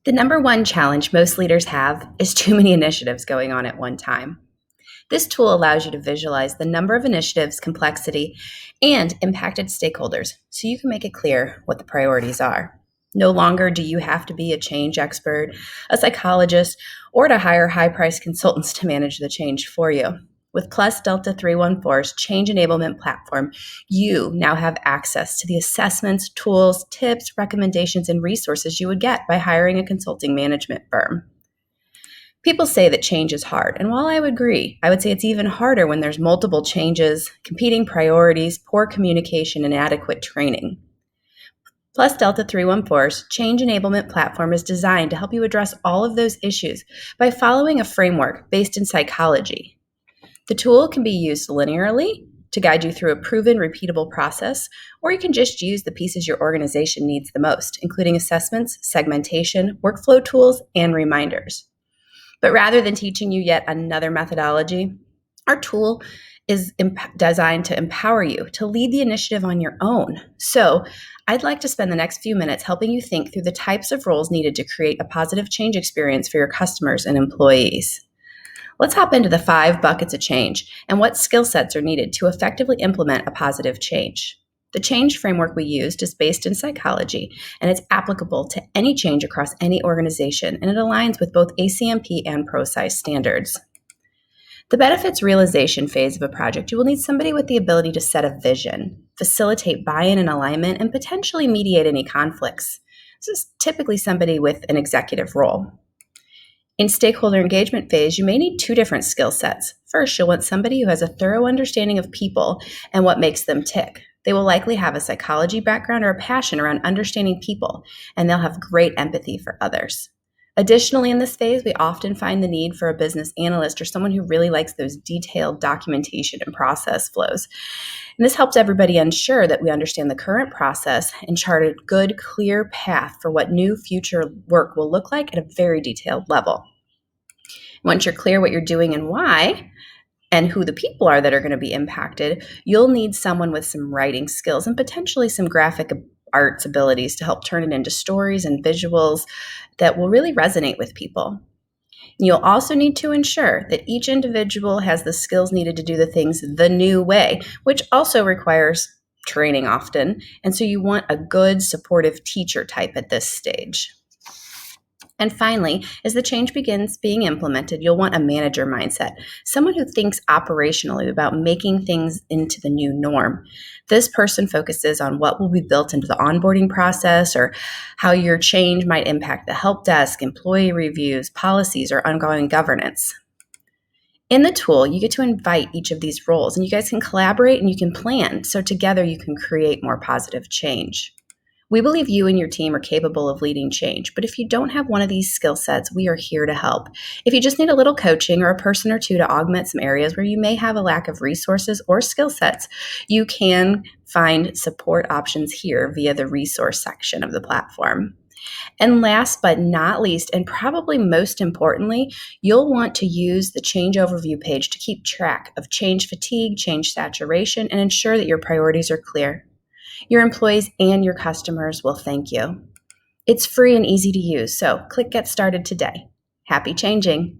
The number one challenge most leaders have is too many initiatives going on at one time. This tool allows you to visualize the number of initiatives, complexity, and impacted stakeholders so you can make it clear what the priorities are. No longer do you have to be a change expert, a psychologist, or to hire high-priced consultants to manage the change for you. With Plus Delta 314's Change Enablement platform, you now have access to the assessments, tools, tips, recommendations, and resources you would get by hiring a consulting management firm. People say that change is hard, and while I would agree, I would say it's even harder when there's multiple changes, competing priorities, poor communication, and inadequate training. Plus Delta 314's Change Enablement platform is designed to help you address all of those issues by following a framework based in psychology. The tool can be used linearly to guide you through a proven, repeatable process, or you can just use the pieces your organization needs the most, including assessments, segmentation, workflow tools, and reminders. But rather than teaching you yet another methodology, our tool is designed to empower you to lead the initiative on your own. So I'd like to spend the next few minutes helping you think through the types of roles needed to create a positive change experience for your customers and employees. Let's hop into the 5 buckets of change and what skill sets are needed to effectively implement a positive change. The change framework we used is based in psychology, and it's applicable to any change across any organization, and it aligns with both ACMP and ProSci standards. The benefits realization phase of a project, you will need somebody with the ability to set a vision, facilitate buy-in and alignment, and potentially mediate any conflicts. This is typically somebody with an executive role. In stakeholder engagement phase, you may need 2 different skill sets. First, you'll want somebody who has a thorough understanding of people and what makes them tick. They will likely have a psychology background or a passion around understanding people, and they'll have great empathy for others. Additionally, in this phase, we often find the need for a business analyst or someone who really likes those detailed documentation and process flows. And this helps everybody ensure that we understand the current process and chart a good, clear path for what new future work will look like at a very detailed level. Once you're clear what you're doing and why, and who the people are that are going to be impacted, you'll need someone with some writing skills and potentially some graphic arts abilities to help turn it into stories and visuals that will really resonate with people. You'll also need to ensure that each individual has the skills needed to do the things the new way, which also requires training often. And so you want a good supportive teacher type at this stage. And finally, as the change begins being implemented, you'll want a manager mindset, someone who thinks operationally about making things into the new norm. This person focuses on what will be built into the onboarding process or how your change might impact the help desk, employee reviews, policies, or ongoing governance. In the tool, you get to invite each of these roles, and you guys can collaborate and you can plan, so together you can create more positive change. We believe you and your team are capable of leading change, but if you don't have one of these skill sets, we are here to help. If you just need a little coaching or a person or two to augment some areas where you may have a lack of resources or skill sets, you can find support options here via the resource section of the platform. And last but not least, and probably most importantly, you'll want to use the change overview page to keep track of change fatigue, change saturation, and ensure that your priorities are clear. Your employees and your customers will thank you. It's free and easy to use, so click Get Started today. Happy changing!